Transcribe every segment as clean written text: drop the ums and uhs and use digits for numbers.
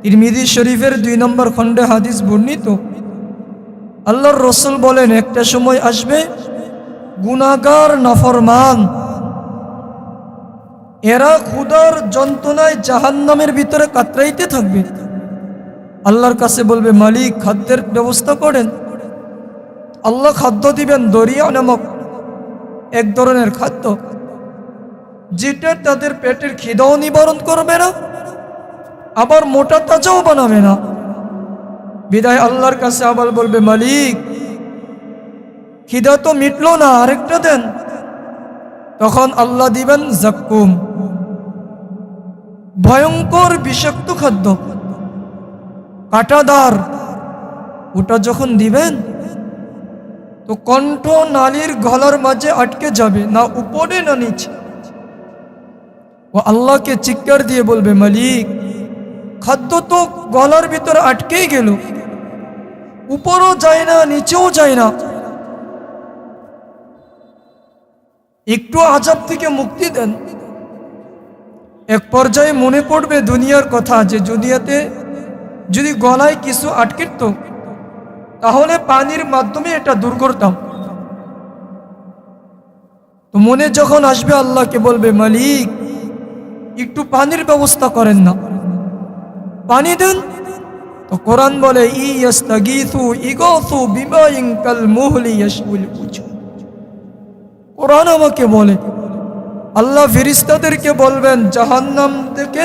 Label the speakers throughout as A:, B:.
A: তিরমিজি শরীফের 2 নম্বর খণ্ডে হাদিস বর্ণিত, আল্লাহর রসুল বলেন, একটা সময় আসবে গুনাহগার নাফরমান এরা ক্ষুধার যন্ত্রণায় জাহান্নামের ভিতরে কাতরাইতে থাকবে। আল্লাহর কাছে বলবে, মালিক খাদ্যের ব্যবস্থা করেন। আল্লাহ খাদ্য দিবেন, দরিয়া নামক এক ধরনের খাদ্য, যেটা তাদের পেটের খিদাও নিবারণ করবে না, আবার মোটা তাজাও বানাবে না। বিদায় আল্লাহর কাছে আবার বলবে, মালিক খিদা তো মিটলো না, আরেকটা দেন। তখন আল্লাহ দিবেন জাক্কুম, ভয়ঙ্কর বিষাক্ত খাদ্য, কাঁটাদার। ওটা যখন দিবেন তো কণ্ঠ নালীর গলার মাঝে আটকে যাবে, না উপরে না নিচে। ও আল্লাহকে চিৎকার দিয়ে বলবে, মালিক খাদ্য তো গলার ভিতরে আটকেই গেল, উপরও যায় না নিচেও যায় না, একটু আযাব থেকে মুক্তি দেন। এক পর্যায়ে মনে পড়বে দুনিয়ার কথা, যে দুনিয়াতে যদি গলায় কিছু আটকিত তাহলে পানির মাধ্যমে এটা দূর করতাম। তো মনে যখন আসবে আল্লাহকে বলবে, মালিক একটু পানির ব্যবস্থা করেন না, পানি দেন। তো কোরআন বলে, ইয়াস্তাগীথু ইগাথু বিমাইন কাল মুহলি ইয়াশউল উজু। কোরআন আমাকে বলে, আল্লাহ ফেরেশতাদেরকে বলবেন, জাহান্নাম থেকে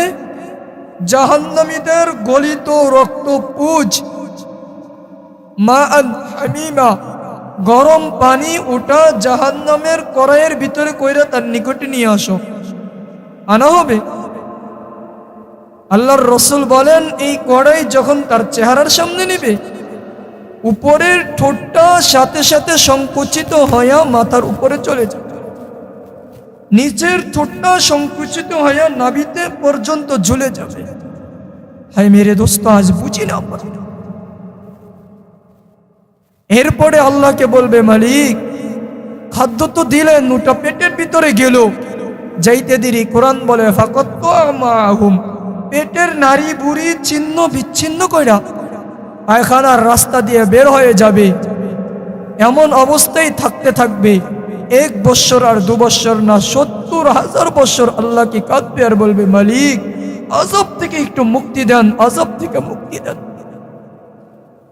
A: জাহান্নামীদের গলিত রক্ত পুজ মাআন হামিমা, গরম পানি ওটা জাহান্নামের কড়াইয়ের ভিতরে কইরা তার নিকটে নিয়ে আসো, আনা হবে। আল্লাহর রসুল বলেন, এই কড়াই যখন তার চেহারার সামনে নেবে, উপরের ঠোঁটটা সাথে সাথে সংকুচিত হইয়া মাথার উপরে চলে যাবে, নিচের ঠোঁটটা সংকুচিত হইয়া নাভিতে পর্যন্ত ঝুলে যাবে। হায় মেরে দোস্ত, আজ বুঝি না। এরপরে আল্লাহকে বলবে, মালিক খাদ্য তো দিলেন, ওটা পেটের ভিতরে গেল, যাইতে দেরি। কোরআন বলে, ফাকাত্তা'আহুম, পেটের নারী বুড়ি ছিন্ন বিচ্ছিন্ন কইরা পায়খানার রাস্তা দিয়ে বের হয়ে যাবে। এমন অবস্থায় থাকতে থাকবে 1 বৎসর আর 2 বৎসর না, 70,000 বৎসর আল্লাহকে কাঁদবে আর বলবে, মালিক আযাব থেকে একটু মুক্তি দেন, আযাব থেকে মুক্তি দেন।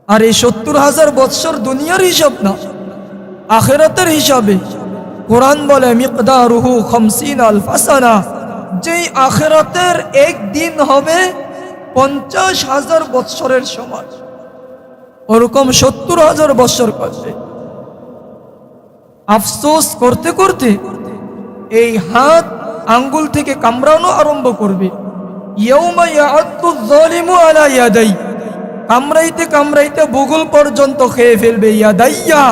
A: আর এই 70,000 বৎসর দুনিয়ার হিসাব না, আখিরাতের হিসাবে। কোরআন বলে, মিকদারুহু 50 আলফ সানা, যেই আখিরাতের একদিন হবে 50,000 বৎসরের সমান, ওরকম 70,000 বৎসর করবে। আফসোস করতে করতে এই হাত আঙ্গুল থেকে কামড়ানো আরম্ভ করবে। ইয়াউমা ইয়াআদ্দু যালিমু আলা ইয়াদাই, কামড়াইতে কামড়াইতে বুগুল পর্যন্ত খেয়ে ফেলবে। ইয়াদাইয়া,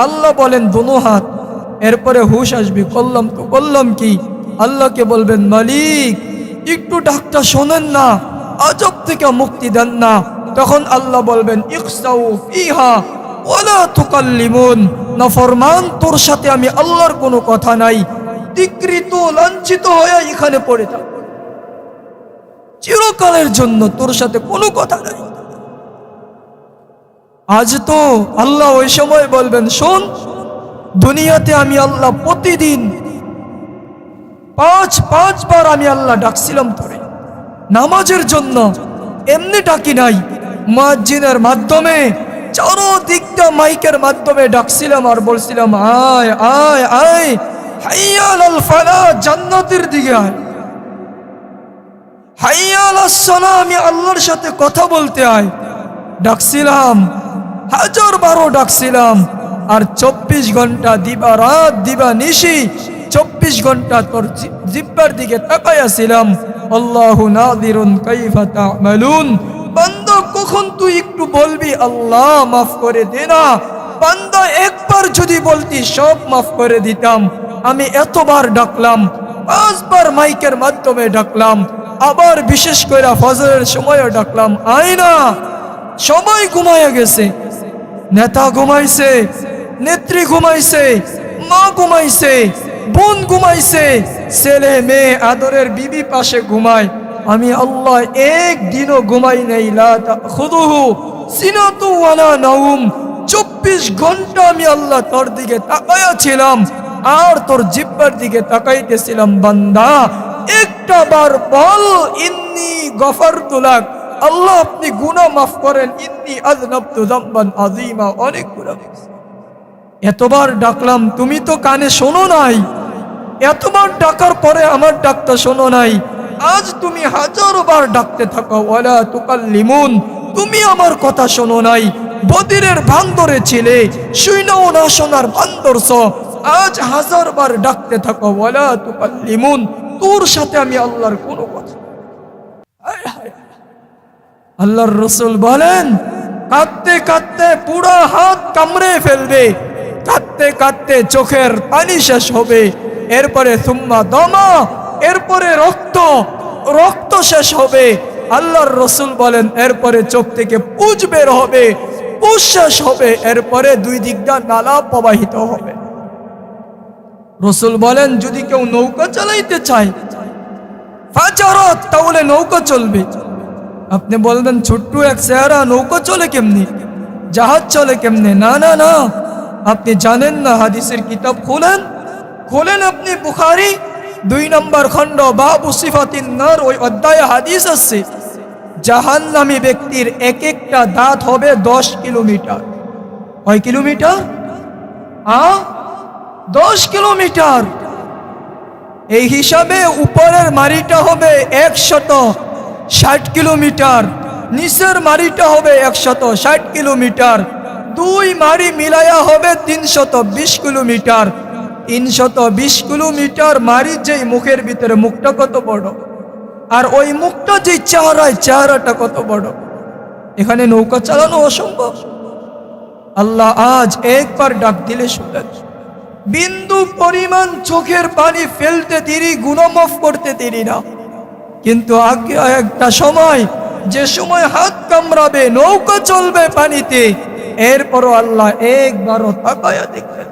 A: আল্লাহ বলেন দোনো হাত। এরপরে হুশ আসবে, করলাম তো করলাম কি। আল্লাহকে বলবেন, মালিক একটু ডাকটা শোনেন না, আযাব থেকে মুক্তি দেন না। তখন আল্লাহ বলবেন, ইখসাউ ফিহা ওয়ালা তুকাল্লিমুন, নাফরমান তোর সাথে আমি আল্লাহর কোনো কথা নাই, ধিক্কৃত লাঞ্ছিত হয়ে এখানে পড়ে থাক, চিরকালের জন্য তোর সাথে কোনো কথা নাই। আজ তো আল্লাহ ওই সময় বলবেন, শোন, দুনিয়াতে আমি আল্লাহ প্রতিদিন 5 বার আমি আল্লাহ ডাকছিলাম তোরে নামাজের জন্য, এমনি ডাকি নাই, মুয়াজ্জিনের মাধ্যমে, চারদিকটা মাইকের মাধ্যমে ডাকছিলাম আর বলছিলাম, আয় আয় আয়, হাইয়া আলাল ফালাহ, জান্নাতের দিকে আয়, হাইয়া আলাস সালাহ, আমি আল্লাহর সাথে কথা বলতে আয়। ডাকছিলাম, 1000 ডাকছিলাম। আর 24 ঘন্টা দিবা রাত দিবা নিশি 24 ঘন্টা তোর জিহ্বার দিকে তাকাইয়াছিলাম। আল্লাহু নাযিরুন কাইফা তা'মালুন, বান্দা কখন তুই একটু বলবি আল্লাহ মাফ করে দে না? বান্দা একবার যদি বলতি সব মাফ করে দিতাম। আমি এতবার ডাকলাম, 5 বার মাইকের মাধ্যমে ডাকলাম, আবার বিশেষ করে ফজরের সময়ও ডাকলাম, আয় না। সবাই ঘুমায়া গেছে, নেতা ঘুমাইছে, নেত্রী ঘুমাইছে, মা ঘুমাইছে, বোন ঘুমাইছে, ছেলে মেয়ে আদরের বিবি পাশে ঘুমায়, আমি আল্লাহ একদিনও ঘুমাই নাই, লা তাখুযুহু সিনাতু ওয়ালা নাওম। 24 ঘন্টা আমি আল্লাহ তোর দিকে তাকায়া ছিলাম আর তোর জিহ্বার দিকে তাকাইতেছিলাম। বান্দা একটা বার বল ইন্নী গফারতু লাক, আল্লাহ আপনি গুনাহ মাফ করেন, ইন্নী আযনাবতু যামবান আযীমা, অনেক গুনাহ। এতবার ডাকলাম তুমি তো কানে শোনো নাই, এতবার ডাকার পরে আমার ডাকটা শোনো নাই। আজ তুমি হাজারো বার ডাকতে থাকো, ওয়ালা তুকাল্লিমুন, তুমি আমার কথা শোনো নাই। বদিরের বান্দরে ছিলে, শুইনাও না শোনার বান্দরছ। আজ হাজার বার ডাকতে থাকো, ওয়ালা তুকাল্লিমুন, তোর সাথে আমি আল্লাহর কোনো কথা। আল্লাহর রাসূল বলেন কাঁদতে কাঁদতে পুরো হাত কামড়ে ফেলবে, কাঁদতে কাঁদতে চোখের পানি শেষ হবে, এরপরে সুম্মা দমা, এরপরে রক্ত শেষ হবে। আল্লাহর রাসূল বলেন এরপরে চোখ থেকে পুজ বের হবে, পুজ শেষ হবে, এরপরে দুই দিক দিয়ে নালা প্রবাহিত হবে। রাসূল বলেন যদি কেউ নৌকা চালাইতে চায় ফাজারাত, তাহলে নৌকা চলবে। আপনি বলবেন ছোট্ট এক চেহারা, নৌকা চলে কেমনি, জাহাজ চলে কেমনে? না না না, আপনি জানেন না। হাদিসের কিতাব খোলেন আপনি, বুখারী 2 নম্বর খণ্ড বাবু সিফাতিন নার, ওই অধ্যায়ে হাদিস আছে জাহান্নামী ব্যক্তির এক একটা দাঁত হবে 10 কিলোমিটার। কয় কিলোমিটার? 10 কিলোমিটার। এই হিসাবে উপরের মারিটা হবে 160 কিলোমিটার, নিচের মারিটা হবে 160 কিলোমিটার, দুই মারি মিলায়া হবে 320 কিলোমিটার। 320 কিলোমিটার মারি যেই মুখের ভিতরে, মুখটা কত বড়, আর ওই মুখটা যেই চেহারাটা কত বড়। এখানে নৌকা চালানো অসম্ভব। আল্লাহ আজ একবার ডাক দিলে শুনেন, বিন্দু পরিমাণ চোখের পানি ফেলতে দেরি, গুনাহ মাফ করতে দেরি না। কিন্তু আগে একটা সময়, যে সময় হাত কামড়াবে, নৌকা চলবে পানিতে, এরপরও আল্লাহ একবারও তাকায়া দেখবেন।